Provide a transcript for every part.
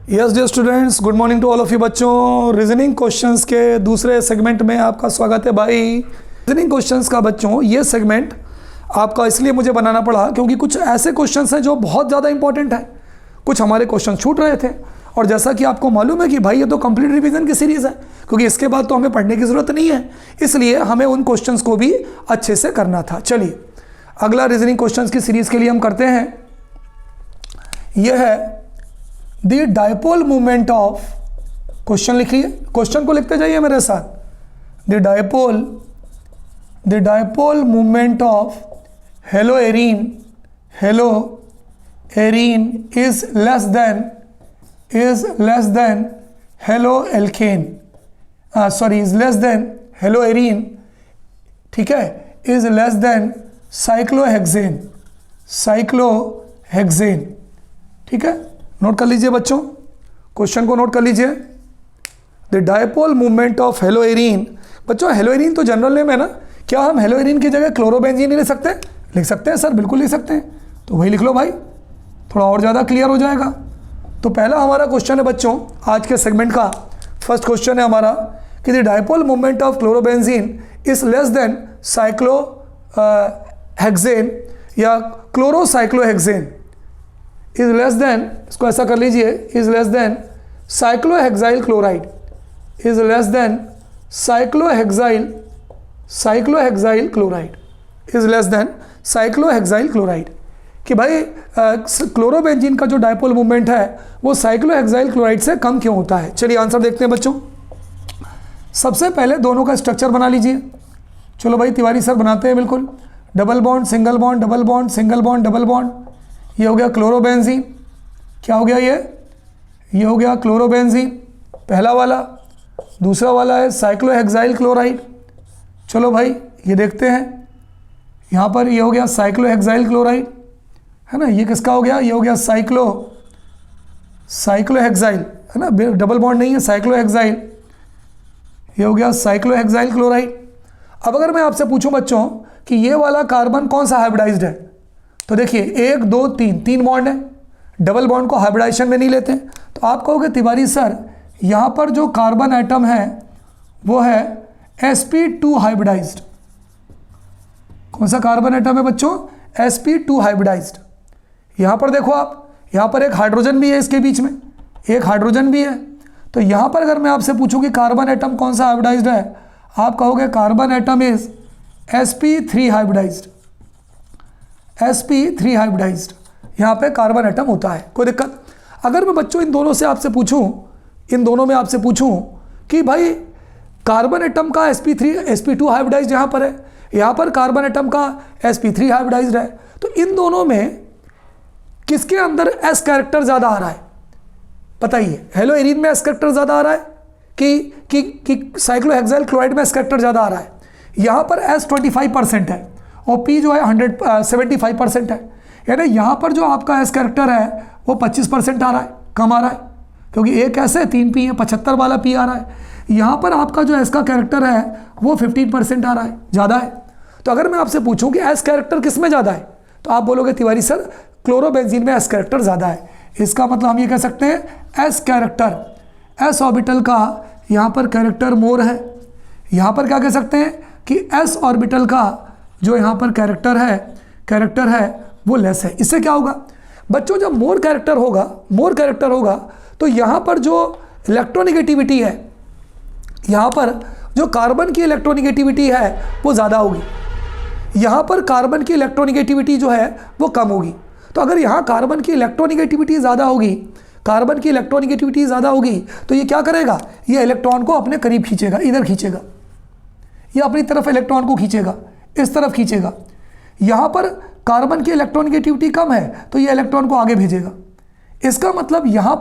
Yes dear students, good morning to all of you बच्चों। Reasoning questions के दूसरे segment में आपका स्वागत है भाई। रीजनिंग क्वेश्चंस का बच्चों ये सेगमेंट आपका इसलिए मुझे बनाना पड़ा क्योंकि कुछ ऐसे क्वेश्चंस हैं जो बहुत ज़्यादा इंपॉर्टेंट है। कुछ हमारे क्वेश्चन छूट रहे थे और जैसा कि आपको मालूम है कि भाई ये तो कंप्लीट रिवीजन की सीरीज़ है, क्योंकि इसके बाद तो हमें पढ़ने की ज़रूरत नहीं है, इसलिए हमें उन क्वेश्चंस को भी अच्छे से करना था। चलिए अगला रीजनिंग क्वेश्चंस की सीरीज़ के लिए हम करते हैं। यह है the dipole movement of, question लिखिए, क्वेश्चन को लिखते जाइए मेरे साथ। The dipole movement of hello arene is less than halo alkane, sorry is less than hello arene, ठीक है, इज लेस देन साइक्लोहेक्सेन, ठीक है। नोट कर लीजिए बच्चों, क्वेश्चन को नोट कर लीजिए। The dipole movement of hello arene, बच्चों हेलो एरीन तो जनरल नेम है ना, क्या हम हेलो एरीन की जगह क्लोरोबेंजीन नहीं लिख सकते? लिख सकते हैं सर, बिल्कुल लिख सकते हैं, तो वही लिख लो भाई, थोड़ा और ज़्यादा क्लियर हो जाएगा। तो पहला हमारा क्वेश्चन है बच्चों आज के सेगमेंट का, फर्स्ट क्वेश्चन है हमारा कि the dipole movement of chlorobenzene is less than cyclohexane या क्लोरोसाइक्लोहेक्सेन, इज लेस देन, इसको ऐसा कर लीजिए, is less than cyclohexyl chloride, is less than cyclohexyl chloride, is less than cyclohexyl chloride. कि भाई क्लोरोबेंजीन का जो डायपोल मूवमेंट है वो साइक्लोहेक्साइल क्लोराइड से कम क्यों होता है। चलिए आंसर देखते हैं बच्चों। सबसे पहले दोनों का स्ट्रक्चर बना लीजिए। चलो भाई तिवारी सर बनाते हैं, बिल्कुल। Double bond single bond, double bond single bond, double bond, ये हो गया क्लोरोबेंजीन। क्या हो गया ये हो गया क्लोरोबेंजीन पहला वाला। दूसरा वाला है साइक्लोहेक्साइल क्लोराइड। चलो भाई ये देखते हैं, यहाँ पर ये हो गया साइक्लोहेक्साइल क्लोराइड, है ना। ये किसका हो गया? ये हो गया साइक्लोहेक्साइल, है ना, डबल बॉन्ड नहीं है, साइक्लोहेक्साइल, ये हो गया साइक्लोहेक्साइल क्लोराइड। अब अगर मैं आपसे पूछूं बच्चों कि ये वाला कार्बन कौन सा हाइब्रिडाइज्ड है, तो देखिए 1 2 3 3 बॉन्ड है, डबल बॉन्ड को हाइब्रिडाइजेशन में नहीं लेते। तो आप कहोगे तिवारी सर यहाँ पर जो कार्बन एटम है वो है sp2 हाइब्रिडाइज्ड। कौन सा कार्बन एटम है बच्चों? sp2 hybridised. यहाँ पर देखो आप, यहाँ पर एक हाइड्रोजन भी है, इसके बीच में एक हाइड्रोजन भी है। तो यहाँ पर अगर मैं आपसे पूछूं कि कार्बन एटम कौन सा हाइब्रिडाइज्ड है, आप कहोगे carbon atom is sp3 hybridized, sp3 hybridized. यहाँ पे कार्बन एटम होता है, कोई दिक्कत? अगर मैं बच्चों इन दोनों में आपसे पूछूं कि भाई कार्बन एटम का sp2 हाइब्रिडाइज्ड यहाँ पर है, यहाँ पर कार्बन एटम का sp3 हाइब्रिडाइज्ड है, तो इन दोनों में किसके अंदर s कैरेक्टर ज़्यादा आ रहा है बताइए? हेलो एरीन में s कैरेक्टर ज़्यादा आ रहा है कि साइक्लोहेक्साइल क्लोराइड में s कैरेक्टर ज़्यादा आ रहा है? यहाँ पर s 25% है और P जो है 75% है, यानी यहाँ पर जो आपका S कैरेक्टर है वो 25% आ रहा है, कम आ रहा है, क्योंकि एक S है 3 P है, 75 वाला P आ रहा है। यहाँ पर आपका जो S का कैरेक्टर है वो 15% आ रहा है, ज़्यादा है। तो अगर मैं आपसे पूछूं कि S कैरेक्टर किस में ज़्यादा है, तो आप बोलोगे तिवारी सर क्लोरोबेंजीन में S कैरेक्टर ज़्यादा है। इसका मतलब हम ये कह सकते हैं S कैरेक्टर, S ऑर्बिटल का यहाँ पर कैरेक्टर मोर है। यहाँ पर क्या कह सकते हैं कि S ऑर्बिटल का जो यहाँ पर कैरेक्टर है वो लेस है। इससे क्या होगा बच्चों? जब मोर कैरेक्टर होगा तो यहाँ पर जो इलेक्ट्रोनिगेटिविटी है, यहाँ पर जो कार्बन की इलेक्ट्रोनिगेटिविटी है वो ज़्यादा होगी, यहाँ पर कार्बन की इलेक्ट्रोनिगेटिविटी जो है वो कम होगी। तो अगर यहाँ कार्बन की इलेक्ट्रोनिगेटिविटी ज़्यादा होगी तो ये क्या करेगा? ये इलेक्ट्रॉन को अपने करीब खींचेगा, इधर खींचेगा, ये अपनी तरफ इलेक्ट्रॉन को खींचेगा, इस तरफ खींचेगा। यहाँ पर कार्बन की इलेक्ट्रोनिगेटिविटी कम है तो ये इलेक्ट्रॉन को आगे भेजेगा। इसका मतलब यहाँ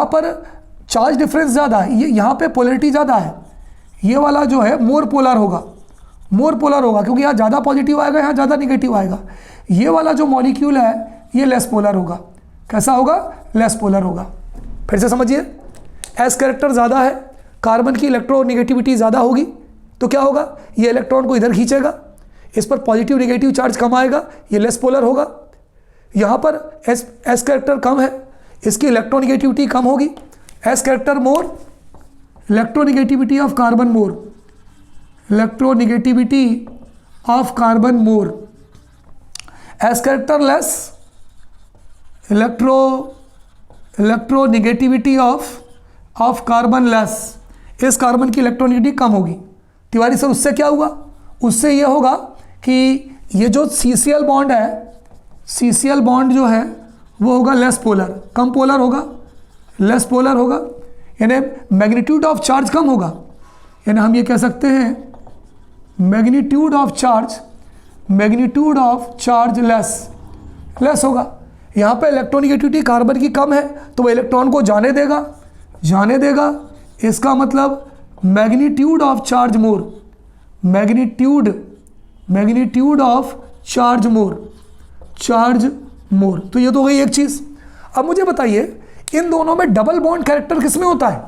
पर चार्ज डिफरेंस ज़्यादा है, ये यहाँ पे पोलरिटी ज़्यादा है, ये वाला जो है मोर पोलर होगा क्योंकि यहाँ ज़्यादा पॉजिटिव आएगा, यहाँ ज़्यादा निगेटिव आएगा। ये वाला जो मॉलिक्यूल है ये लेस पोलर होगा। कैसा होगा? लेस पोलर होगा। फिर से समझिए, एस कैरेक्टर ज़्यादा है, कार्बन की इलेक्ट्रोनिगेटिविटी ज़्यादा होगी, तो क्या होगा? ये इलेक्ट्रॉन को इधर खींचेगा, इस पर पॉजिटिव नेगेटिव चार्ज कम आएगा, ये लेस पोलर होगा। यहाँ पर एस कैरेक्टर कम है, इसकी इलेक्ट्रोनिगेटिविटी कम होगी, S character more, electronegativity of carbon more, electronegativity of carbon more, S character less, electronegativity of carbon less, इस कार्बन की इलेक्ट्रोनिगेटिविटी कम होगी। तिवारी सर उससे क्या हुआ, उससे ये होगा कि ये जो CCl बॉन्ड है, CCl बॉन्ड जो है वो होगा लेस पोलर, कम पोलर होगा, लेस पोलर होगा, यानी मैग्नीट्यूड ऑफ चार्ज कम होगा, यानी हम ये कह सकते हैं मैग्नीट्यूड ऑफ चार्ज लेस होगा। यहाँ पे इलेक्ट्रोनिगेटिविटी कार्बन की कम है तो वो इलेक्ट्रॉन को जाने देगा, इसका मतलब magnitude of charge more, magnitude of charge more. तो ये तो हो गई एक चीज़। अब मुझे बताइए इन दोनों में डबल बॉन्ड कैरेक्टर किस में होता है?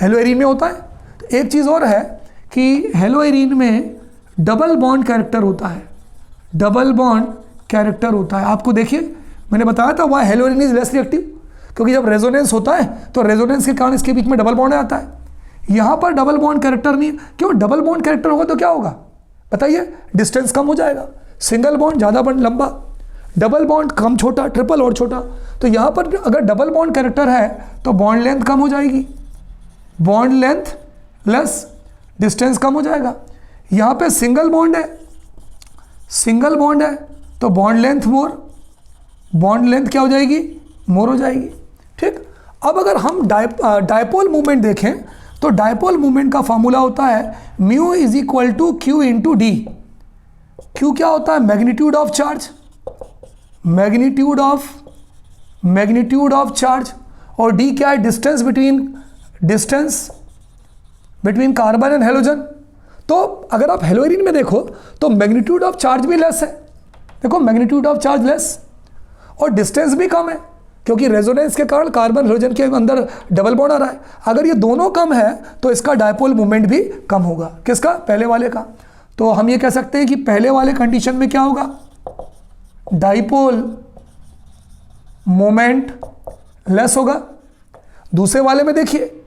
हेलोएरीन में होता है। तो एक चीज़ और है कि हेलोएरीन में डबल बॉन्ड कैरेक्टर होता है, डबल बॉन्ड कैरेक्टर होता है। आपको देखिए मैंने बताया था वह हेलोएरीन इज लेस रिएक्टिव, क्योंकि जब रेजोनेंस होता है तो रेजोनेंस के कारण इसके बीच में डबल बॉन्ड आता है। यहाँ पर डबल बॉन्ड कैरेक्टर नहीं है। क्यों? डबल बॉन्ड कैरेक्टर होगा तो क्या होगा बताइए? डिस्टेंस कम हो जाएगा। सिंगल बॉन्ड ज़्यादा बॉन्ड लंबा, डबल बॉन्ड कम छोटा, ट्रिपल और छोटा। तो यहाँ पर अगर डबल बॉन्ड कैरेक्टर है तो बॉन्ड लेंथ कम हो जाएगी, बॉन्ड लेंथ लेस, डिस्टेंस कम हो जाएगा। यहाँ पे सिंगल बॉन्ड है तो बॉन्ड लेंथ मोर, बॉन्ड लेंथ क्या हो जाएगी? मोर हो जाएगी। ठीक। अब अगर हम डायपोल मूवमेंट देखें तो डायपोल मूवमेंट का फॉर्मूला होता है mu is equal to Q into D. Q क्या होता है? Magnitude of charge, magnitude of charge, और डी क्या है? Distance between carbon and halogen. तो अगर आप हेलोएरीन में देखो तो मैग्नीट्यूड ऑफ चार्ज भी लेस है, देखो मैग्नीट्यूड ऑफ चार्ज लेस, और डिस्टेंस भी कम है क्योंकि रेजोनेंस के कारण कार्बन हेलोजन के अंदर डबल बॉन्ड आ रहा है। अगर ये दोनों कम है तो इसका डायपोल मूवमेंट भी कम होगा। किसका? पहले वाले का। तो हम ये कह सकते हैं कि पहले वाले कंडीशन में क्या होगा? डायपोल मोमेंट लेस होगा। दूसरे वाले में देखिए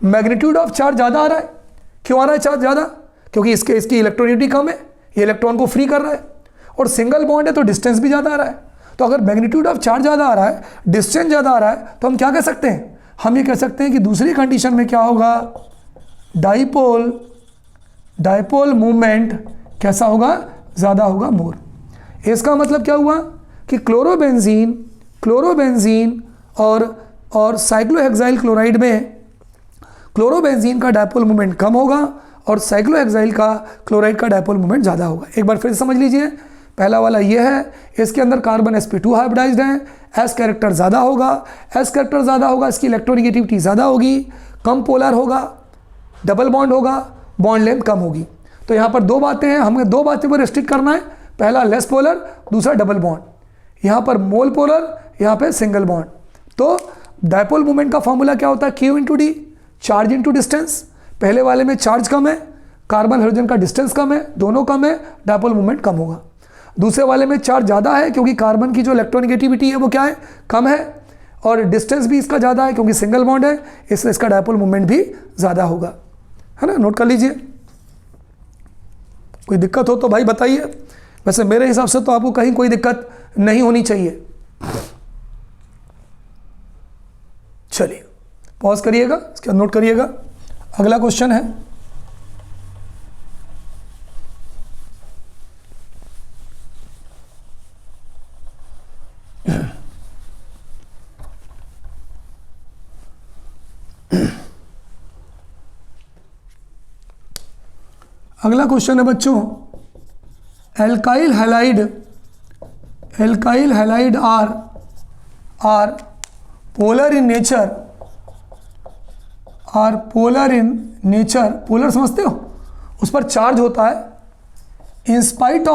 मैग्नीट्यूड ऑफ चार्ज ज़्यादा आ रहा है। क्यों आ रहा है चार्ज ज़्यादा? क्योंकि इसकी इलेक्ट्रोनिटी कम है, ये इलेक्ट्रॉन को फ्री कर रहा है, और सिंगल बॉन्ड है तो डिस्टेंस भी ज़्यादा आ रहा है। तो अगर मैग्नीट्यूड ऑफ चार्ज ज़्यादा आ रहा है, डिस्टेंस ज़्यादा आ रहा है, तो हम क्या कह सकते हैं? हम ये कह सकते हैं कि दूसरी कंडीशन में क्या होगा? डायपोल मूवमेंट कैसा होगा? ज़्यादा होगा, मोर। इसका मतलब क्या हुआ कि क्लोरोबेंजीन और साइक्लोहेक्साइल क्लोराइड में क्लोरोबेंजीन का डायपोल मूवमेंट कम होगा और साइक्लोहेक्साइल का क्लोराइड का डायपोल मूवमेंट ज़्यादा होगा। एक बार फिर समझ लीजिए, पहला वाला ये है, इसके अंदर कार्बन sp2 हाइब्रिडाइज्ड है, एस कैरेक्टर ज़्यादा होगा, इसकी इलेक्ट्रोनिगेटिविटी ज़्यादा होगी, कम पोलर होगा, डबल बॉन्ड होगा, बॉन्ड लेंथ कम होगी। तो यहाँ पर दो बातें हैं, हमें दो बातें पर रिस्ट्रिक्ट करना है। पहला लेस पोलर, दूसरा डबल बॉन्ड। यहाँ पर मोल पोलर, यहाँ पे सिंगल बॉन्ड। तो डायपोल मूवमेंट का फॉर्मूला क्या होता है? Q into D, charge into distance. पहले वाले में चार्ज कम है, कार्बन हाइड्रोजन का डिस्टेंस कम है, दोनों कम है, डायपोल मूवमेंट कम होगा। दूसरे वाले में चार्ज ज़्यादा है क्योंकि कार्बन की जो इलेक्ट्रोनिगेटिविटी है वो क्या है? कम है, और डिस्टेंस भी इसका ज़्यादा है क्योंकि सिंगल बॉन्ड है, इसलिए इसका डायपोल मूवमेंट भी ज़्यादा होगा। है ना? नोट कर लीजिए। कोई दिक्कत हो तो भाई बताइए। वैसे मेरे हिसाब से तो आपको कहीं कोई दिक्कत नहीं होनी चाहिए। चलिए पॉज करिएगा, इसके बाद नोट करिएगा। अगला क्वेश्चन है अगला क्वेश्चन है बच्चों, alkyl halide are polar in nature, polar समझते हो? उस पर चार्ज होता है। इन स्पाइट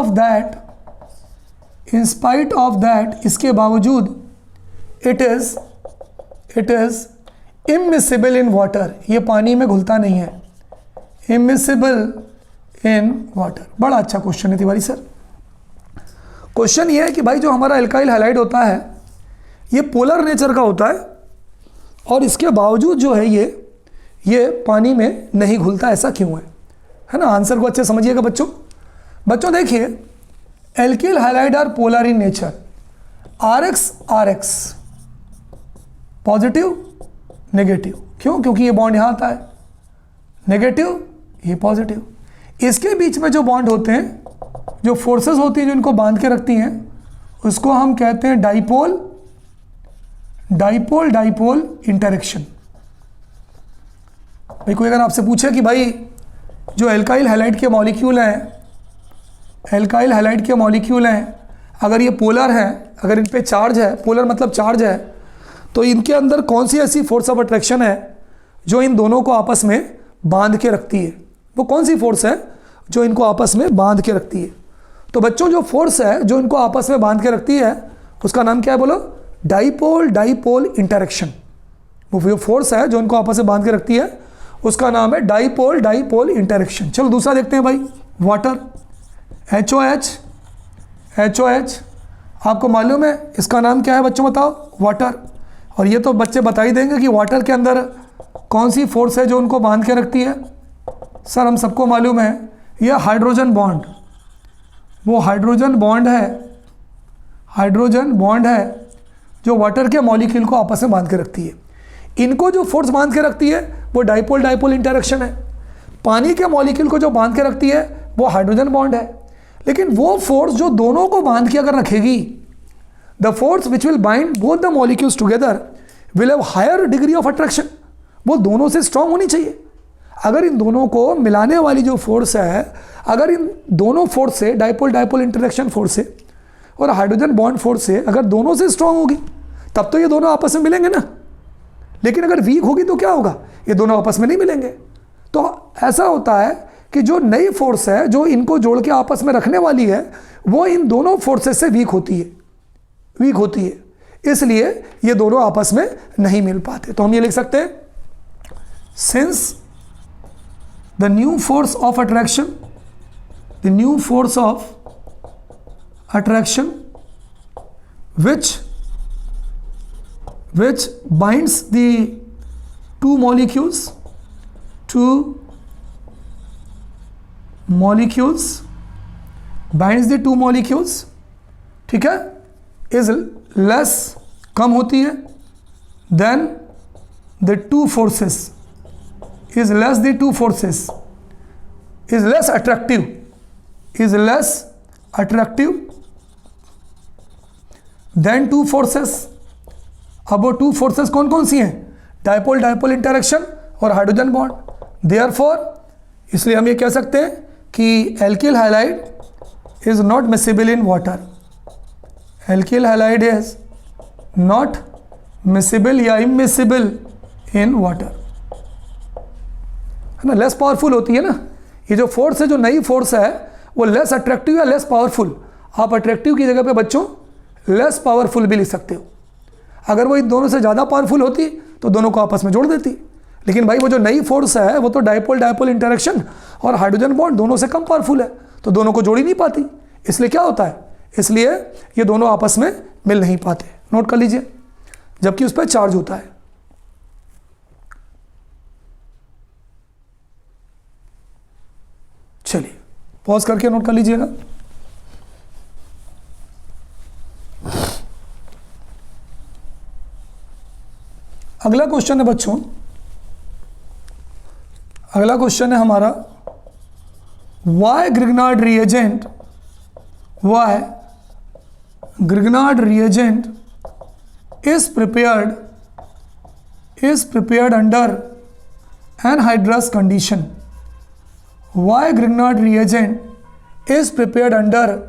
ऑफ दैट इसके बावजूद it is immiscible in water, ये पानी में घुलता नहीं है। Immiscible in water. बड़ा अच्छा क्वेश्चन है तिवारी सर। क्वेश्चन ये है कि भाई जो हमारा एल्काइल हैलाइड होता है ये पोलर नेचर का होता है और इसके बावजूद जो है ये पानी में नहीं घुलता, ऐसा क्यों है ना? आंसर को अच्छे समझिएगा बच्चों। बच्चों देखिए, alkyl halide are polar in nature, RX positive negative, क्यों? क्योंकि ये बॉन्ड यहां आता है, नेगेटिव ये पॉजिटिव। इसके बीच में जो बॉन्ड होते हैं, जो फोर्सेस होती हैं जो इनको बांध के रखती हैं, उसको हम कहते हैं डाइपोल इंटरेक्शन। भाई कोई अगर आपसे पूछे कि भाई जो एल्काइल हैलाइड के मॉलिक्यूल हैं, अगर ये पोलर हैं, अगर इन पे चार्ज है, पोलर मतलब चार्ज है, तो इनके अंदर कौन सी ऐसी फोर्स ऑफ अट्रैक्शन है जो इन दोनों को आपस में बांध के रखती है? वो कौन सी फोर्स है जो इनको आपस में बांध के रखती है? तो बच्चों जो फोर्स है जो इनको आपस में बांध के रखती है, उसका नाम क्या है बोलो? Dipole interaction. वो जो फोर्स है जो इनको आपस में बांध के रखती है, उसका नाम है डाइपोल इंटरेक्शन। चलो दूसरा देखते हैं भाई, वाटर, HOH आपको मालूम है इसका नाम क्या है बच्चों, बताओ? वाटर। और ये तो बच्चे बता ही देंगे कि वाटर के अंदर कौन सी फोर्स है जो उनको बांध के रखती है। सर हम सबको मालूम है, यह हाइड्रोजन बॉन्ड, वो हाइड्रोजन बॉन्ड है जो वाटर के मॉलिक्यूल को आपस में बांध के रखती है। इनको जो फोर्स बांध के रखती है वो डाइपोल इंटरेक्शन है। पानी के मॉलिक्यूल को जो बांध के रखती है वो हाइड्रोजन बॉन्ड है। लेकिन वो फोर्स जो दोनों को बांध के अगर रखेगी, the force which will bind both the molecules together will have higher degree of attraction, वो दोनों से स्ट्रांग होनी चाहिए। अगर इन दोनों को मिलाने वाली जो फोर्स है, अगर इन दोनों फोर्स से, डाइपोल इंटरेक्शन फोर्स से और हाइड्रोजन बॉन्ड फोर्स से, अगर दोनों से स्ट्रांग होगी तब तो ये दोनों आपस में मिलेंगे ना। लेकिन अगर वीक होगी तो क्या होगा? ये दोनों आपस में नहीं मिलेंगे। तो ऐसा होता है कि जो नई फोर्स है जो इनको जोड़ के आपस में रखने वाली है, वो इन दोनों फोर्सेस से वीक होती है, इसलिए ये दोनों आपस में नहीं मिल पाते। तो हम ये लिख सकते हैं, since the new force of attraction which binds the two molecules ठीक है, is less, कम होती है, then the two forces is less attractive than two forces। अब वो टू फोर्सेस कौन कौन सी हैं? डाइपोल इंटरेक्शन और हाइड्रोजन बॉन्ड। देयरफॉर इसलिए हम ये कह सकते हैं कि alkyl halide is not miscible in water, alkyl halide is not miscible या इमिसिबल इन वाटर, है ना? लेस पावरफुल होती है ना। ये जो फोर्स है, जो नई फोर्स है, वो लेस अट्रैक्टिव या लेस पावरफुल। आप अट्रैक्टिव की जगह पे बच्चों लेस पावरफुल भी लिख सकते हो। अगर वो इन दोनों से ज़्यादा पावरफुल होती तो दोनों को आपस में जोड़ देती। लेकिन भाई वो जो नई फोर्स है वो तो डाइपोल इंटरेक्शन और हाइड्रोजन बॉन्ड दोनों से कम पावरफुल है, तो दोनों को जोड़ ही नहीं पाती। इसलिए क्या होता है? इसलिए ये दोनों आपस में मिल नहीं पाते। नोट कर लीजिए, जबकि उस पर चार्ज होता है। चलिए पॉज करके नोट कर लीजिएगा। अगला क्वेश्चन है बच्चों, अगला क्वेश्चन है हमारा, why Grignard reagent is prepared under anhydrous condition। Why Grignard reagent is prepared under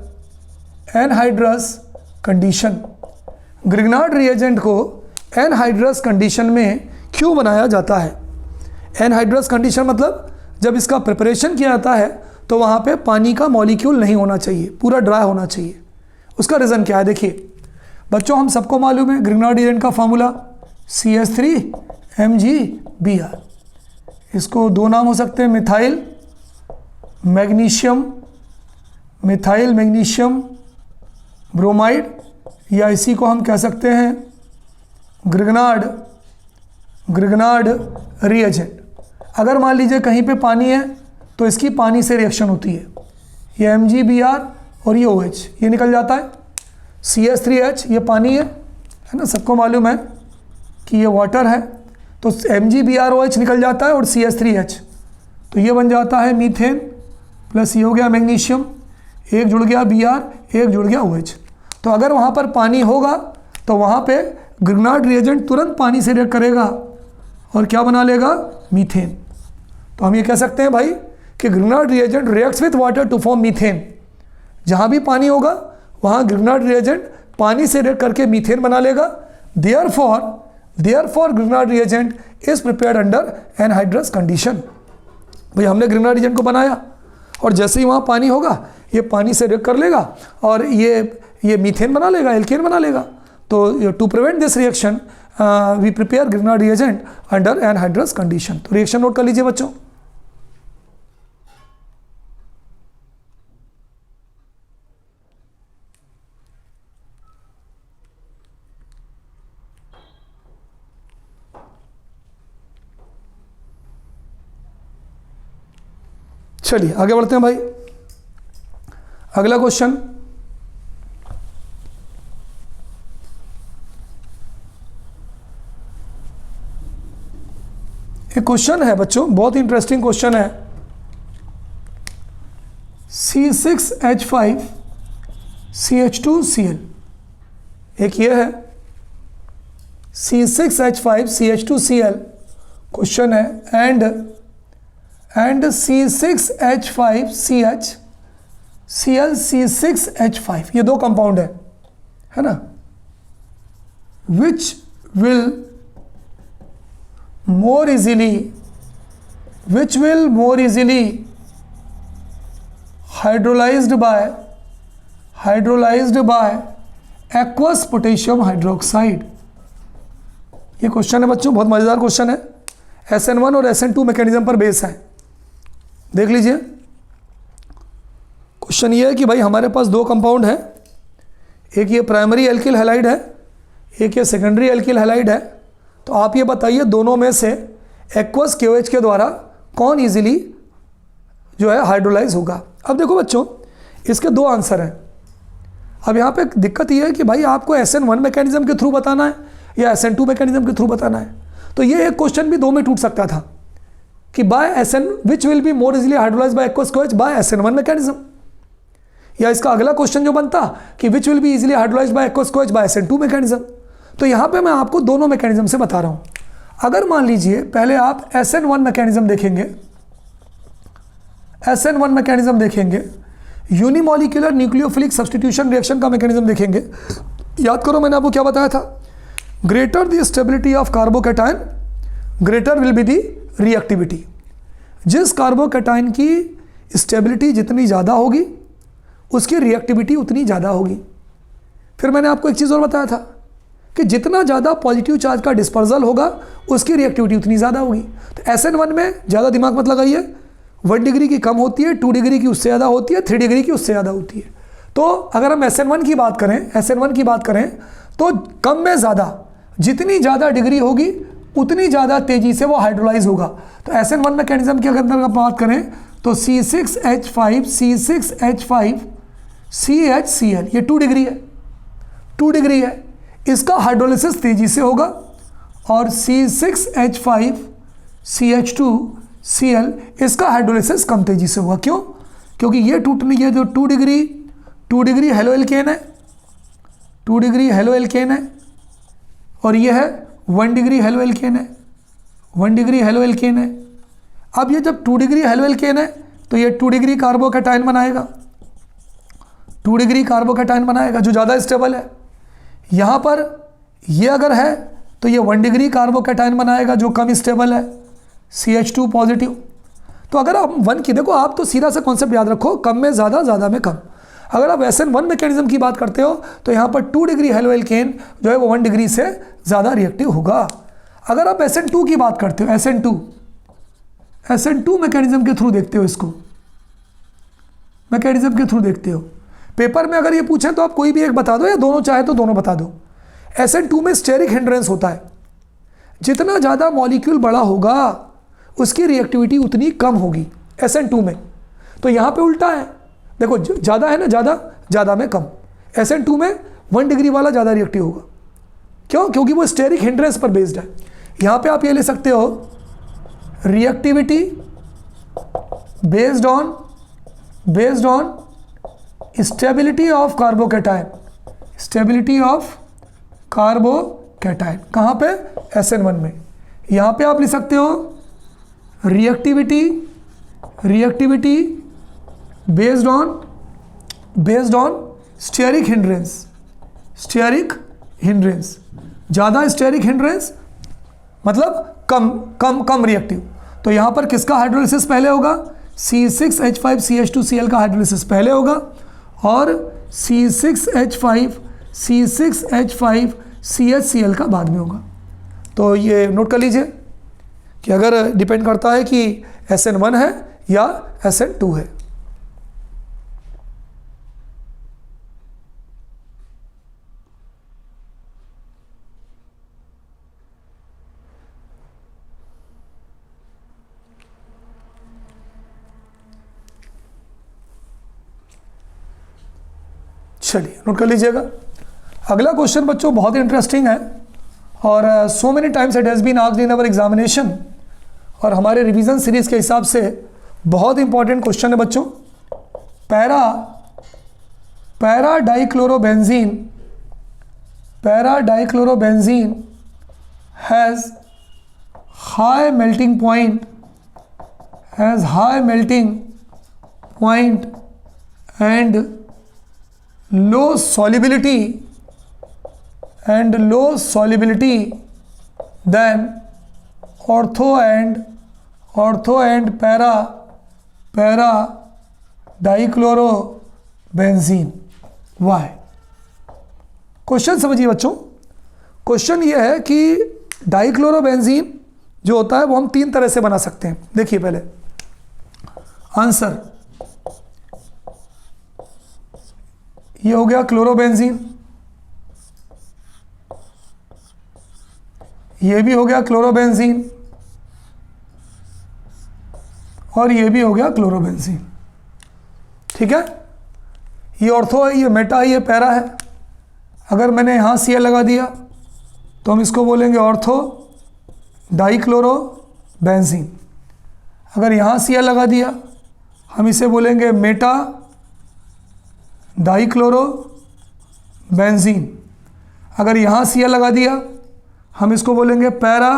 anhydrous condition? Grignard reagent को एनहाइड्रस कंडीशन में क्यों बनाया जाता है? एनहाइड्रस कंडीशन मतलब जब इसका प्रिपरेशन किया जाता है तो वहाँ पे पानी का मॉलिक्यूल नहीं होना चाहिए, पूरा ड्राई होना चाहिए। उसका रीज़न क्या है? देखिए बच्चों, हम सबको मालूम है ग्रिग्नार्ड रिएजेंट का फॉर्मूला CH3MgBr। इसको दो नाम हो सकते हैं, मिथाइल मैग्नीशियम ब्रोमाइड, या इसी को हम कह सकते हैं ग्रिग्नार्ड रिएजेंट। अगर मान लीजिए कहीं पे पानी है तो इसकी पानी से रिएक्शन होती है, ये MgBr और ये OH ये निकल जाता है, CH3H ये पानी है ना, सबको मालूम है कि ये वाटर है, तो MgBrOH निकल जाता है और CH3H, तो ये बन जाता है मीथेन, प्लस ये हो गया मैग्नीशियम, एक जुड़ गया Br, एक जुड़ गया OH। तो अगर वहाँ पर पानी होगा तो वहाँ पे ग्रिग्नार्ड रिएजेंट तुरंत पानी से रिएक्ट करेगा और क्या बना लेगा, मीथेन। तो हम ये कह सकते हैं भाई कि Grignard reagent reacts with water to form methane. जहाँ भी पानी होगा वहाँ ग्रिग्नार्ड रिएजेंट पानी से रिएक्ट करके मीथेन बना लेगा। Therefore Grignard reagent is prepared under anhydrous condition. भाई हमने ग्रिग्नार्ड रिएजेंट को बनाया और जैसे ही वहाँ पानी होगा ये पानी से रिएक्ट कर लेगा और ये मीथेन बना लेगा, एल्केन बना लेगा। तो to prevent this reaction we prepare Grignard reagent under anhydrous condition. तो रिएक्शन नोट कर लीजिए बच्चों। चलिए आगे बढ़ते हैं भाई। अगला क्वेश्चन, एक क्वेश्चन है बच्चों, बहुत इंटरेस्टिंग क्वेश्चन है। C6H5CH2Cl, एक ये है C6H5CH2Cl क्वेश्चन है, एंड C6H5CHCl, ये दो कंपाउंड है ना, which will more easily hydrolyzed by aqueous potassium hydroxide। ये क्वेश्चन है बच्चों, बहुत मजेदार क्वेश्चन है। SN1 और SN2 मैकेनिज्म पर बेस है। देख लीजिए क्वेश्चन ये है कि भाई हमारे पास दो कंपाउंड है, एक ये प्राइमरी एल्किल हैलाइड है, एक ये सेकेंडरी एल्किल हैलाइड है। तो आप ये बताइए दोनों में से एक्वस KOH के द्वारा कौन इजीली जो है हाइड्रोलाइज होगा। अब देखो बच्चों इसके दो आंसर हैं। अब यहाँ पे दिक्कत ये है कि भाई आपको SN1 मैकेनिज्म के थ्रू बताना है या SN2 मैकेनिज्म के थ्रू बताना है। तो ये एक क्वेश्चन भी दो में टूट सकता था कि by SN which will be more easily hydrolyse by aqueous KOH by SN1 mechanism, या इसका अगला क्वेश्चन जो बनता कि which will be easily hydrolyse by aqueous KOH by SN2 mechanism. तो यहाँ पे मैं आपको दोनों मैकेनिज्म से बता रहा हूँ। अगर मान लीजिए पहले आप SN1 मैकेनिज्म देखेंगे, SN1 मैकेनिज्म देखेंगे, यूनिमॉलिक्यूलर न्यूक्लियोफिलिक सब्स्टिट्यूशन रिएक्शन का मैकेनिज्म देखेंगे। याद करो मैंने आपको क्या बताया था, greater the stability of carbocation greater will be the reactivity. जिस कार्बोकैटायन की स्टेबिलिटी जितनी ज़्यादा होगी उसकी रिएक्टिविटी उतनी ज़्यादा होगी। फिर मैंने आपको एक चीज़ और बताया था कि जितना ज़्यादा पॉजिटिव चार्ज का डिस्पर्जल होगा उसकी रिएक्टिविटी उतनी ज़्यादा होगी। तो SN1 में ज़्यादा दिमाग मत लगाइए, 1 डिग्री की कम होती है, 2 डिग्री की उससे ज़्यादा होती है, 3 डिग्री की उससे ज़्यादा होती है। तो अगर हम SN1 की बात करें तो कम में ज़्यादा, जितनी ज़्यादा डिग्री होगी उतनी ज़्यादा तेज़ी से वो हाइड्रोलाइज होगा। तो SN1 मैकेनिज्म की अगर बात करें तो C6H5CHCl ये 2 डिग्री है, इसका हाइड्रोलिसिस तेजी से होगा। और C6H5CH2Cl इसका हाइड्रोलिसिस कम तेजी से होगा। क्यों? क्योंकि ये जो 2 डिग्री हेलोएल्केन है, 2 डिग्री हेलोएल्केन है, और ये है 1 डिग्री हेलोएल्केन है, 1 डिग्री हेलोएल्केन है। अब ये जब 2 डिग्री हेलोएल्केन है तो ये 2 डिग्री कार्बोकैटायन बनाएगा, 2 डिग्री कार्बोकैटायन बनाएगा जो ज़्यादा स्टेबल है। यहाँ पर ये अगर है तो ये 1 डिग्री कार्बोकैटायन बनाएगा जो कम स्टेबल है, CH2 पॉजिटिव। तो अगर आप 1 की, देखो आप तो सीधा सा कॉन्सेप्ट याद रखो, कम में ज़्यादा, ज़्यादा में कम। अगर आप SN1 मैकेनिज्म की बात करते हो तो यहाँ पर 2 डिग्री हेलोएल्केन जो है वो 1 डिग्री से ज़्यादा रिएक्टिव होगा। अगर आप SN2 की बात करते हो, SN2 मैकेनिज्म के थ्रू देखते हो, इसको मैकेनिज्म के थ्रू देखते हो। पेपर में अगर ये पूछें तो आप कोई भी एक बता दो या दोनों चाहे तो दोनों बता दो। SN2 में स्टेरिक हिंड्रेंस होता है, जितना ज़्यादा मॉलिक्यूल बड़ा होगा उसकी रिएक्टिविटी उतनी कम होगी SN2 में। तो यहाँ पे उल्टा है, देखो ज़्यादा है ना, ज़्यादा में कम। SN2 में 1 डिग्री वाला ज़्यादा रिएक्टिव होगा, क्यों? क्योंकि वो स्टेरिक हिंड्रेंस पर बेस्ड है। यहाँ पे आप ये ले सकते हो reactivity based on stability of carbocation, stability of carbocation. कहाँ पे? SN1 में। यहाँ पे आप लिख सकते हो reactivity based on steric hindrance. ज़्यादा स्टेरिक हिंड्रेंस मतलब कम रिएक्टिव। तो यहाँ पर किसका हाइड्रोलिसिस पहले होगा? C6H5CH2Cl का हाइड्रोलिसिस पहले होगा और C6H5CHCl का बाद में होगा। तो ये नोट कर लीजिए कि अगर डिपेंड करता है कि SN1 है या SN2 है। चलिए नोट कर लीजिएगा। अगला क्वेश्चन बच्चों बहुत इंटरेस्टिंग है और so many times it has been asked in our examination, और हमारे रिवीजन सीरीज के हिसाब से बहुत इंपॉर्टेंट क्वेश्चन है बच्चों। Para dichlorobenzene has high melting point and low solubility than ortho and para dichlorobenzene. Why? Question समझिए बच्चों। क्वेश्चन ये है कि डाइक्लोरोबेंजीन जो होता है वो हम 3 तरह से बना सकते हैं। देखिए पहले आंसर, ये हो गया क्लोरोबेंजीन, ये भी हो गया क्लोरोबेंजीन और ये भी हो गया क्लोरोबेंजीन। ठीक है, ये ऑर्थो है, ये मेटा है, ये पैरा है। अगर मैंने यहाँ Cl लगा दिया तो हम इसको बोलेंगे ऑर्थो डाइक्लोरोबेंजीन। अगर यहाँ Cl लगा दिया हम इसे बोलेंगे मेटा डाइक्लोरोबेंजीन। अगर यहाँ Cl लगा दिया हम इसको बोलेंगे para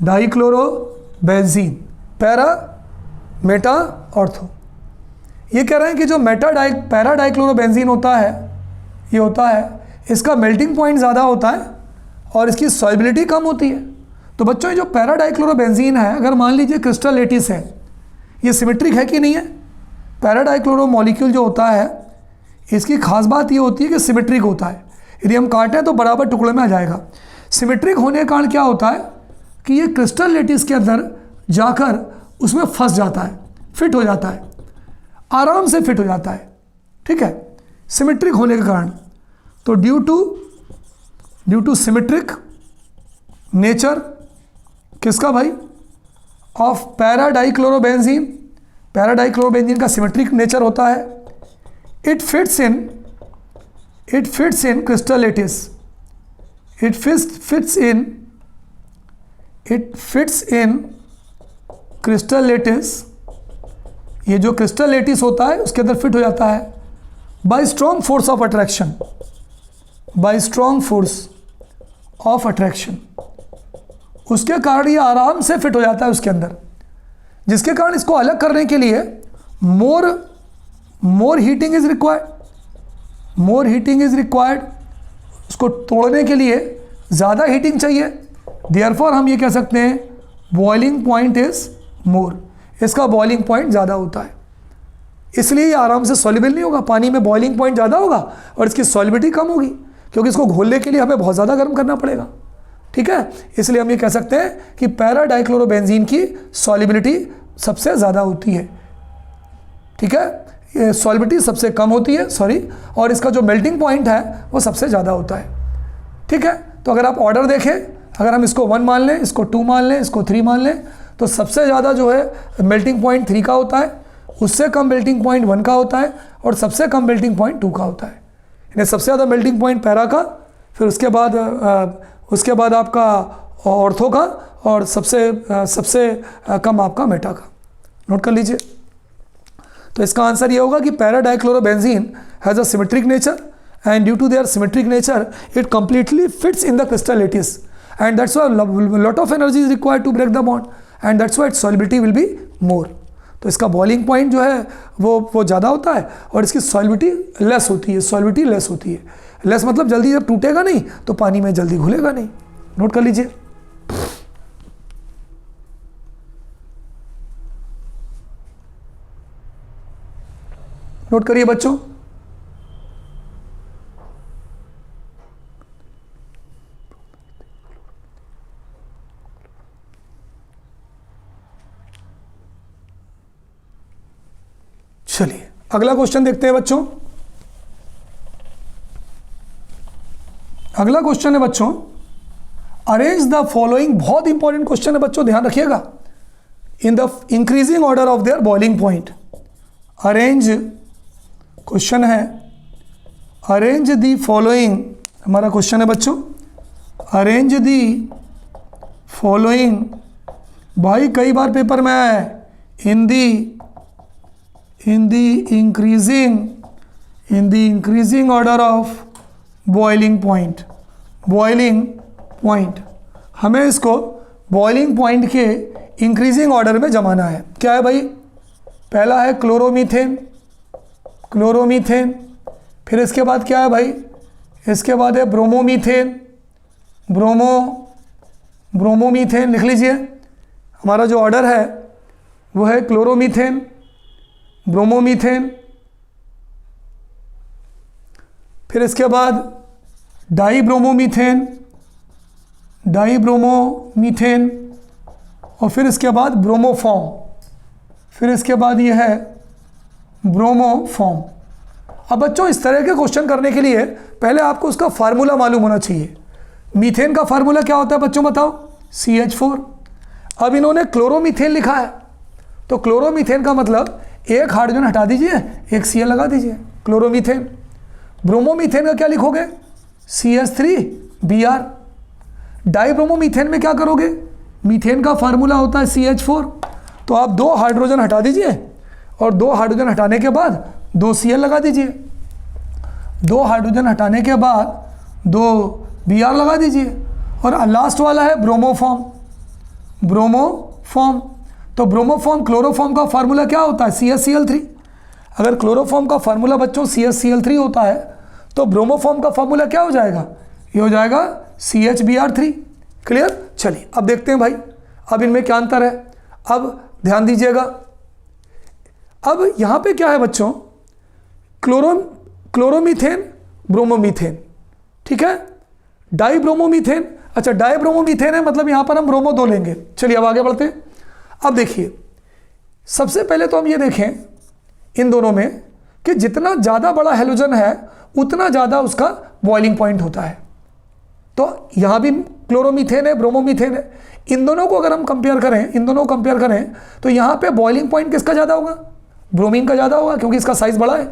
dichlorobenzene. Para, Meta, ortho. ये कह रहे हैं कि जो पैरा डाइक्लोरोबेंजीन होता है, ये होता है, इसका मेल्टिंग पॉइंट ज़्यादा होता है और इसकी सॉल्युबिलिटी कम होती है। तो बच्चों ये जो पैरा डाइक्लोरोबेंजीन है, अगर मान लीजिए क्रिस्टल लेटिस है, ये सिमेट्रिक है कि नहीं है? पैरा डाइक्लोरो मॉलिक्यूल जो होता है इसकी खास बात ये होती है कि सिमेट्रिक होता है। यदि हम काटें तो बराबर टुकड़े में आ जाएगा। सिमेट्रिक होने के कारण क्या होता है कि ये क्रिस्टल लेटिस के अंदर जाकर उसमें फंस जाता है, फिट हो जाता है, आराम से फिट हो जाता है। ठीक है, सिमेट्रिक होने के कारण। तो ड्यू टू सिमेट्रिक नेचर किसका भाई? Of para dichlorobenzene. Para dichlorobenzene का सिमेट्रिक नेचर होता है। It fits in crystal lettuce. It fits in crystal lettuce. ये जो क्रिस्टल लेटिस होता है उसके अंदर फिट हो जाता है bye strong force of attraction. उसके कारण ये आराम से फिट हो जाता है उसके अंदर, जिसके कारण इसको अलग करने के लिए मोर हीटिंग इज रिक्वायर्ड। उसको तोड़ने के लिए ज़्यादा हीटिंग चाहिए। देयरफॉर हम ये कह सकते हैं बॉइलिंग पॉइंट इज मोर। इसका बॉइलिंग पॉइंट ज़्यादा होता है, इसलिए ये आराम से सॉल्युबल नहीं होगा। पानी में बॉइलिंग पॉइंट ज़्यादा होगा और इसकी सॉल्युबिलिटी कम होगी, क्योंकि इसको घोलने के लिए हमें बहुत ज़्यादा गर्म करना पड़ेगा। ठीक है, इसलिए हम ये कह सकते हैं कि पैरा डाइक्लोरोबेंजीन की सॉल्युबिलिटी सबसे ज़्यादा होती है। ठीक है, सॉल्बिलिटी सबसे कम होती है, सॉरी, और इसका जो मेल्टिंग पॉइंट है वो सबसे ज़्यादा होता है। ठीक है, तो अगर आप ऑर्डर देखें, अगर हम इसको 1 मान लें, इसको 2 मान लें, इसको 3 मान लें, तो सबसे ज़्यादा जो है मेल्टिंग पॉइंट 3 का होता है, उससे कम मेल्टिंग पॉइंट 1 का होता है, और सबसे कम मेल्टिंग पॉइंट 2 का होता है। यानी सबसे ज़्यादा मेल्टिंग पॉइंट पैरा का, फिर उसके बाद आपका ऑर्थो का, और सबसे कम आपका मेटा का। नोट कर लीजिए। तो इसका आंसर ये होगा कि para dichlorobenzene has a symmetric nature, and due to their symmetric nature it completely fits in the crystal lattice, and that's why lot of energy is required to break the bond, and that's why its solubility will be more. तो इसका boiling point जो है वो ज़्यादा होता है, और इसकी सॉल्बिलिटी लेस होती है। सॉल्बिलिटी लेस होती है, लेस मतलब जल्दी जब टूटेगा नहीं तो पानी में जल्दी घुलेगा नहीं। नोट कर लीजिए। नोट करिए बच्चों। चलिए अगला क्वेश्चन देखते हैं बच्चों। अगला क्वेश्चन है बच्चों, अरेंज द फॉलोइंग। बहुत इंपॉर्टेंट क्वेश्चन है बच्चों, ध्यान रखिएगा। In the increasing order of their boiling point. Arrange question है, अरेंज द फॉलोइंग, हमारा क्वेश्चन है बच्चों, अरेंज द फॉलोइंग। भाई कई बार पेपर में आया है, in the increasing order of boiling point। boiling point, हमें इसको boiling point के इंक्रीजिंग ऑर्डर में जमाना है। क्या है भाई? पहला है क्लोरोमीथेन, फिर इसके बाद क्या है भाई? इसके बाद है ब्रोमोमीथेन, ब्रोमोमीथेन लिख लीजिए। हमारा जो ऑर्डर है वो है क्लोरोमीथेन, ब्रोमोमीथेन, फिर इसके बाद डाईब्रोमोमीथेन, और फिर इसके बाद ब्रोमोफॉर्म, फिर इसके बाद ये है ब्रोमोफॉर्म। अब बच्चों इस तरह के क्वेश्चन करने के लिए पहले आपको उसका फार्मूला मालूम होना चाहिए। मीथेन का फार्मूला क्या होता है बच्चों बताओ? CH4। अब इन्होंने क्लोरोमीथेन लिखा है, तो क्लोरोमीथेन का मतलब एक हाइड्रोजन हटा दीजिए, एक Cl लगा दीजिए, क्लोरोमीथेन। ब्रोमोमीथेन का क्या लिखोगे? CH3Br। डाईब्रोमोमीथेन में क्या करोगे? मीथेन का फार्मूला होता है CH4, तो आप 2 हाइड्रोजन हटा दीजिए, और 2 हाइड्रोजन हटाने के बाद 2 Cl लगा दीजिए, 2 हाइड्रोजन हटाने के बाद 2 Br लगा दीजिए, और लास्ट वाला है ब्रोमोफॉर्म। तो ब्रोमोफॉर्म क्लोरोफॉर्म का फार्मूला क्या होता है? CHCl3। अगर क्लोरोफॉर्म का फार्मूला बच्चों CHCl3 होता है, तो ब्रोमोफॉर्म का फार्मूला क्या हो जाएगा? ये हो जाएगा CHBr3। क्लियर? चलिए अब देखते हैं भाई, अब इनमें क्या अंतर है। अब ध्यान दीजिएगा, अब यहाँ पे क्या है बच्चों? क्लोरोमीथेन, ब्रोमोमीथेन, ठीक है। डाईब्रोमोमीथेन, अच्छा डाईब्रोमोमीथेन है, मतलब यहाँ पर हम ब्रोमो 2 लेंगे। चलिए अब आगे बढ़ते हैं। अब देखिए, सबसे पहले तो हम ये देखें इन दोनों में कि जितना ज़्यादा बड़ा हेलोजन है उतना ज़्यादा उसका बॉइलिंग पॉइंट होता है। तो यहाँ भी क्लोरोमीथेन है, ब्रोमोमीथेन है, इन दोनों को अगर हम कंपेयर करें, तो यहाँ पे बॉइलिंग पॉइंट किसका ज़्यादा होगा? ब्रोमीन का ज़्यादा होगा, क्योंकि इसका साइज़ बड़ा है,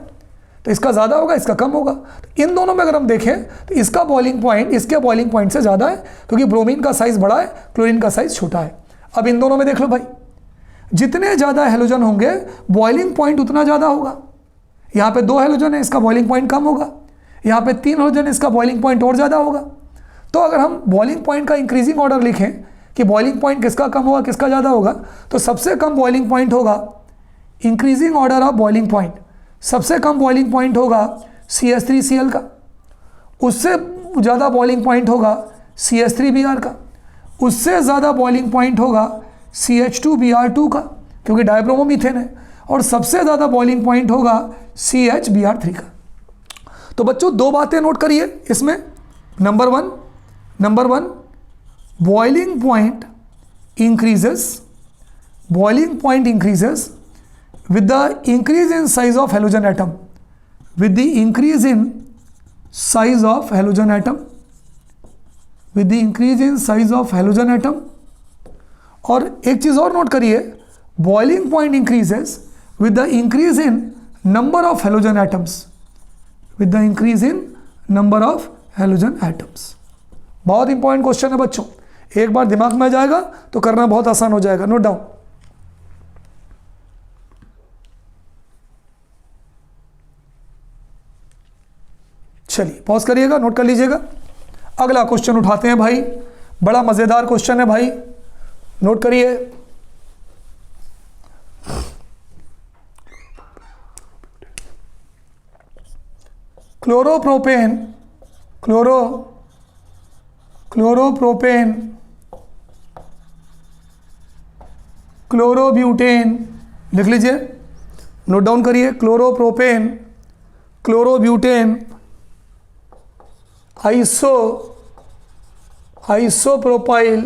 तो इसका ज़्यादा होगा, इसका कम होगा। तो इन दोनों में अगर हम देखें तो इसका बॉइलिंग पॉइंट इसके बॉइलिंग पॉइंट से ज़्यादा है, क्योंकि ब्रोमीन का साइज़ बड़ा है, क्लोरीन का साइज़ छोटा है। अब इन दोनों में देख लो भाई, जितने ज़्यादा हेलोजन होंगे बॉइलिंग पॉइंट उतना ज़्यादा होगा। यहाँ पे 2 हेलोजन है, इसका बॉइलिंग पॉइंट कम होगा, यहाँ पे 3 हेलोजन, इसका बॉइलिंग पॉइंट और ज़्यादा होगा। तो अगर हम बॉइलिंग पॉइंट का इंक्रीजिंग ऑर्डर लिखें कि बॉइलिंग पॉइंट किसका कम होगा, किसका ज़्यादा होगा, तो सबसे कम बॉइलिंग पॉइंट होगा increasing order of boiling point, सबसे कम बॉइलिंग पॉइंट होगा CH3Cl का, उससे ज़्यादा बॉइलिंग पॉइंट होगा CH3Br का, उससे ज़्यादा बॉइलिंग पॉइंट होगा CH2Br2 का, क्योंकि डायब्रोमोमीथेन है, और सबसे ज़्यादा बॉइलिंग पॉइंट होगा CHBr3 का। तो बच्चों 2 बातें नोट करिए इसमें। Number one boiling point increases with the increase in size of halogen atom, with the increase in size of halogen atom, with the increase in size of halogen atom. और एक चीज़ और note करिए, boiling point increases with the increase in number of halogen atoms, with the increase in number of halogen atoms. बहुत important question है बच्चों, एक बार दिमाग में आ जाएगा तो करना बहुत आसान हो जाएगा. Note down. चलिए पॉज करिएगा, नोट कर लीजिएगा. अगला क्वेश्चन उठाते हैं भाई, बड़ा मजेदार क्वेश्चन है भाई, नोट करिए. क्लोरोप्रोपेन, क्लोरोप्रोपेन, क्लोरोब्यूटेन, लिख लीजिए, नोट डाउन करिए. क्लोरोप्रोपेन, क्लोरोब्यूटेन, आइसोप्रोपाइल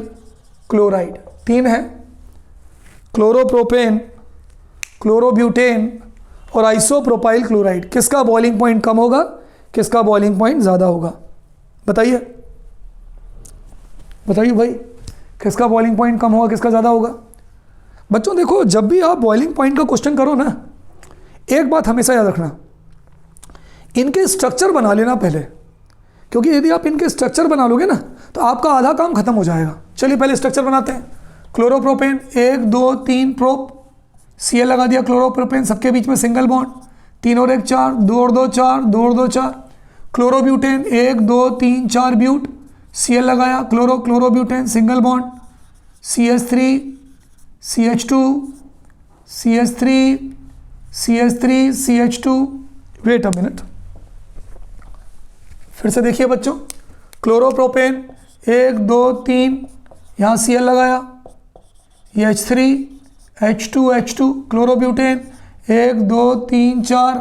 क्लोराइड, तीन है. क्लोरोप्रोपेन, क्लोरोब्यूटेन और आइसोप्रोपाइल क्लोराइड. किसका बॉइलिंग पॉइंट कम होगा, किसका बॉइलिंग पॉइंट ज़्यादा होगा? बताइए, बताइए भाई, किसका बॉइलिंग पॉइंट कम होगा, किसका ज़्यादा होगा? बच्चों देखो, जब भी आप बॉइलिंग पॉइंट का क्वेश्चन करो ना, एक बात हमेशा याद रखना, इनके स्ट्रक्चर बना लेना पहले, क्योंकि यदि आप इनके स्ट्रक्चर बना लोगे ना तो आपका आधा काम खत्म हो जाएगा. चलिए पहले स्ट्रक्चर बनाते हैं. क्लोरोप्रोपेन, 1 2 3 प्रोप, Cl लगा दिया. क्लोरोप्रोपेन, सबके बीच में सिंगल बॉन्ड, 3 और 1 4, 2 और 2 4, 2 और 2 4. क्लोरोब्यूटेन, 1 2 3 4 ब्यूट, Cl लगाया. Chlorobutane, single bond, CH3 CH2 CH3 CH3 CH2. Wait a minute, फिर से देखिए बच्चों. क्लोरोप्रोपेन, 1 2 3, यहाँ Cl लगाया, ये H3 H2 H2. Chlorobutane, 1 2 3 4,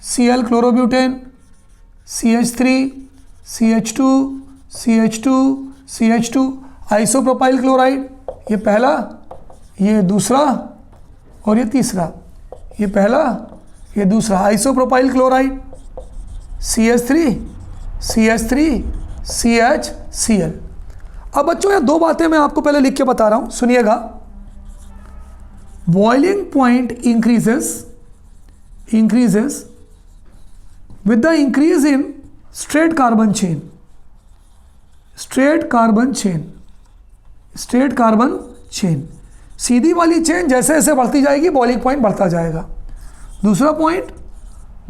Cl chlorobutane, CH3 CH2 CH2 CH2. Isopropyl chloride, ये पहला, ये दूसरा और ये तीसरा. ये पहला, ये दूसरा. Isopropyl chloride, CH3 CH3 CHCl. अब बच्चों यहाँ दो बातें मैं आपको पहले लिख के बता रहा हूँ, सुनिएगा. Boiling point increases with the increase in straight carbon chain, straight carbon chain. सीधी वाली चेन जैसे जैसे बढ़ती जाएगी बॉइलिंग पॉइंट बढ़ता जाएगा. दूसरा point,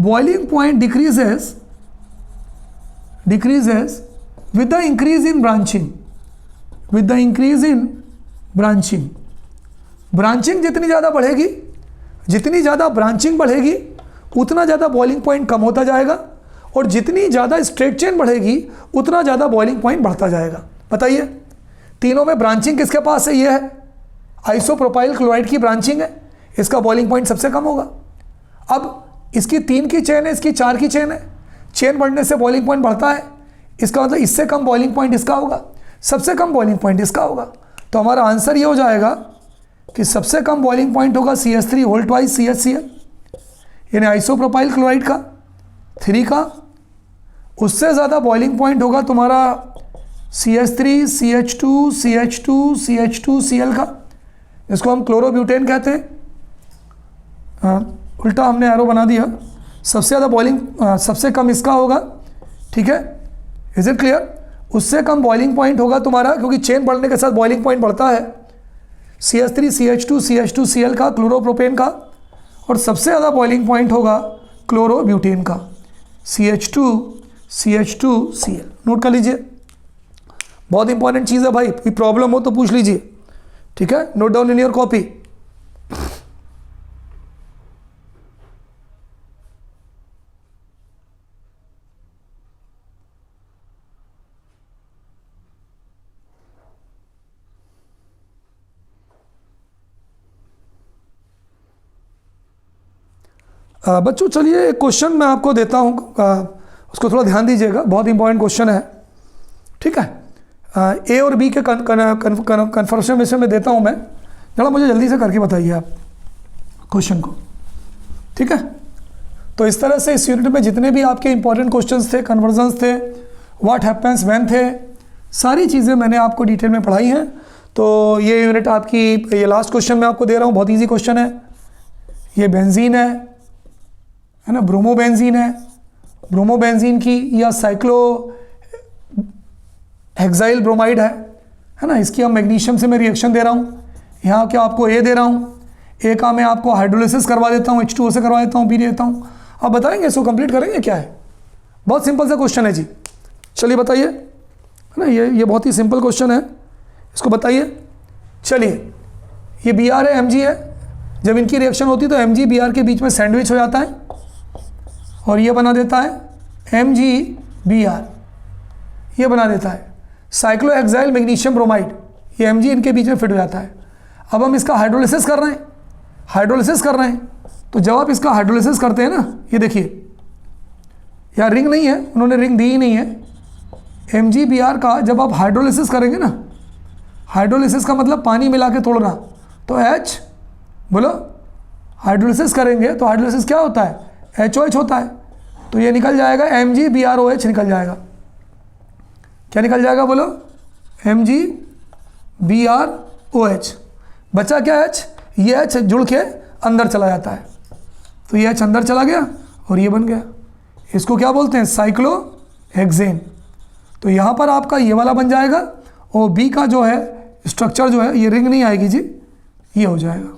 boiling point decreases with the increase in branching, with the increase in branching. Branching जितनी ज़्यादा बढ़ेगी, जितनी ज़्यादा ब्रांचिंग बढ़ेगी उतना ज़्यादा बॉइलिंग पॉइंट कम होता जाएगा, और जितनी ज़्यादा स्ट्रेट चेन बढ़ेगी उतना ज़्यादा बॉइलिंग पॉइंट बढ़ता जाएगा. बताइए, तीनों में ब्रांचिंग किसके पास है? ये है आइसोप्रोपाइल क्लोराइड की ब्रांचिंग है, इसका बॉइलिंग पॉइंट सबसे कम होगा. अब इसकी 3 की चेन है, इसकी 4 की चेन है. चेन बढ़ने से बॉइलिंग पॉइंट बढ़ता है, इसका मतलब इससे कम बॉइलिंग पॉइंट इसका होगा, सबसे कम बॉइलिंग पॉइंट इसका होगा. तो हमारा आंसर ये हो जाएगा कि सबसे कम बॉइलिंग पॉइंट होगा CH3 होल ट्वाइस CHCl, यानी आइसोप्रोपाइल क्लोराइड का 3 का. उससे ज़्यादा बॉइलिंग पॉइंट होगा तुम्हारा CH3 CH2 CH2 CH2Cl का, इसको हम क्लोरोब्यूटेन कहते हैं. उल्टा हमने एरो बना दिया. सबसे ज़्यादा बॉइलिंग, सबसे कम इसका होगा, ठीक है, इज इट क्लियर? उससे कम बॉइलिंग पॉइंट होगा तुम्हारा, क्योंकि चेन बढ़ने के साथ बॉइलिंग पॉइंट बढ़ता है, CH3 CH2 CH2Cl का, क्लोरोप्रोपेन का. और सबसे ज़्यादा बॉइलिंग पॉइंट होगा क्लोरोब्यूटेन का, CH2 CH2Cl. नोट कर लीजिए, बहुत इंपॉर्टेंट चीज़ है भाई, कोई प्रॉब्लम हो तो पूछ लीजिए, ठीक है? Note down in your copy. बच्चों चलिए एक क्वेश्चन मैं आपको देता हूँ, उसको थोड़ा ध्यान दीजिएगा, बहुत इंपॉर्टेंट क्वेश्चन है, ठीक है? ए और बी के कन्फर्मेशन में देता हूँ मैं, जरा मुझे जल्दी से करके बताइए आप क्वेश्चन को. ठीक है। तो इस तरह से इस यूनिट में जितने भी आपके इंपॉर्टेंट क्वेश्चंस थे, कन्वर्जन्स थे, व्हाट हैपेंस व्हेन थे, सारी चीज़ें मैंने आपको डिटेल में पढ़ाई हैं। तो ये यूनिट आपकी, ये लास्ट क्वेश्चन मैं आपको दे रहा हूँ, बहुत ईजी क्वेश्चन है। ये बेंजीन है ना, ब्रोमोबेंजीन है। ब्रोमोबेंजीन की या साइक्लो हेक्साइल ब्रोमाइड है ना, इसकी हम मैग्नीशियम से मैं रिएक्शन दे रहा हूँ। यहाँ क्या आपको ए दे रहा हूँ, ए का मैं आपको हाइड्रोलिसिस करवा देता हूँ, H2O से करवा देता हूँ, बी देता हूँ। आप बताएंगे इसको कंप्लीट करेंगे क्या है? बहुत सिंपल सा क्वेश्चन है जी, चलिए बताइए, है ना, ये बहुत ही सिंपल क्वेश्चन है, इसको बताइए। चलिए, ये Br है, Mg है, जब इनकी रिएक्शन होती है तो Mg Br के बीच में सैंडविच हो जाता है और ये बना देता है MgBr, ये बना देता है साइक्लोहेक्साइल मैग्नीशियम ब्रोमाइड, ये Mg इनके बीच में फिट हो जाता है। अब हम इसका हाइड्रोलिसिस कर रहे हैं, तो जब आप इसका हाइड्रोलिसिस करते हैं ना, ये देखिए यहाँ रिंग नहीं है, उन्होंने रिंग दी ही नहीं है। MgBr का जब आप हाइड्रोलिसिस करेंगे ना, हाइड्रोलिसिस का मतलब पानी मिला के तोड़ना, तो H बोलो, हाइड्रोलिसिस करेंगे तो हाइड्रोलिसिस क्या होता है, HOH होता है, तो ये निकल जाएगा MgBrOH निकल जाएगा। क्या निकल जाएगा बोलो, MgBrOH। बचा क्या H, ये H जुड़ के अंदर चला जाता है, तो ये H अंदर चला गया और ये बन गया। इसको क्या बोलते हैं, साइक्लोहेक्सेन। तो यहाँ पर आपका ये वाला बन जाएगा और बी का जो है स्ट्रक्चर जो है, ये रिंग नहीं आएगी जी, ये हो जाएगा।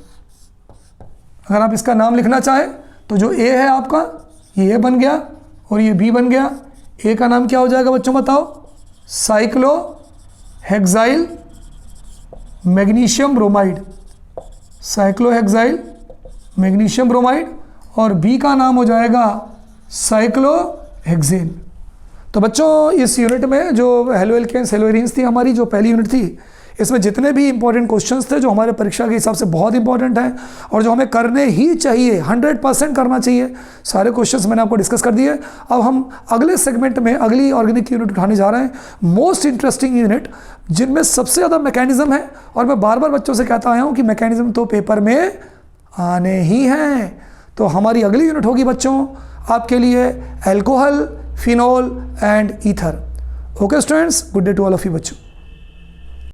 अगर आप इसका नाम लिखना चाहें तो जो ए है आपका, ये ए बन गया और ये बी बन गया। ए का नाम क्या हो जाएगा बच्चों बताओ, cyclohexyl magnesium bromide, cyclohexyl magnesium bromide, और बी का नाम हो जाएगा साइक्लोहेक्सेन। तो बच्चों इस यूनिट में जो हेलो एल्केन्स हेलो एरीन्स थी, हमारी जो पहली यूनिट थी, इसमें जितने भी इंपॉर्टेंट क्वेश्चंस थे जो हमारे परीक्षा के हिसाब से बहुत इंपॉर्टेंट हैं और जो हमें करने ही चाहिए, 100% करना चाहिए, सारे क्वेश्चंस मैंने आपको डिस्कस कर दिए। अब हम अगले सेगमेंट में अगली ऑर्गेनिक यूनिट उठाने जा रहे हैं, मोस्ट इंटरेस्टिंग यूनिट, जिनमें सबसे ज़्यादा मैकेनिज्म है। और मैं बार बार बच्चों से कहता आया हूँ कि मैकेनिज्म तो पेपर में आने ही हैं। तो हमारी अगली यूनिट होगी बच्चों आपके लिए alcohol, phenol and ether. Okay students, good day to all of you बच्चों।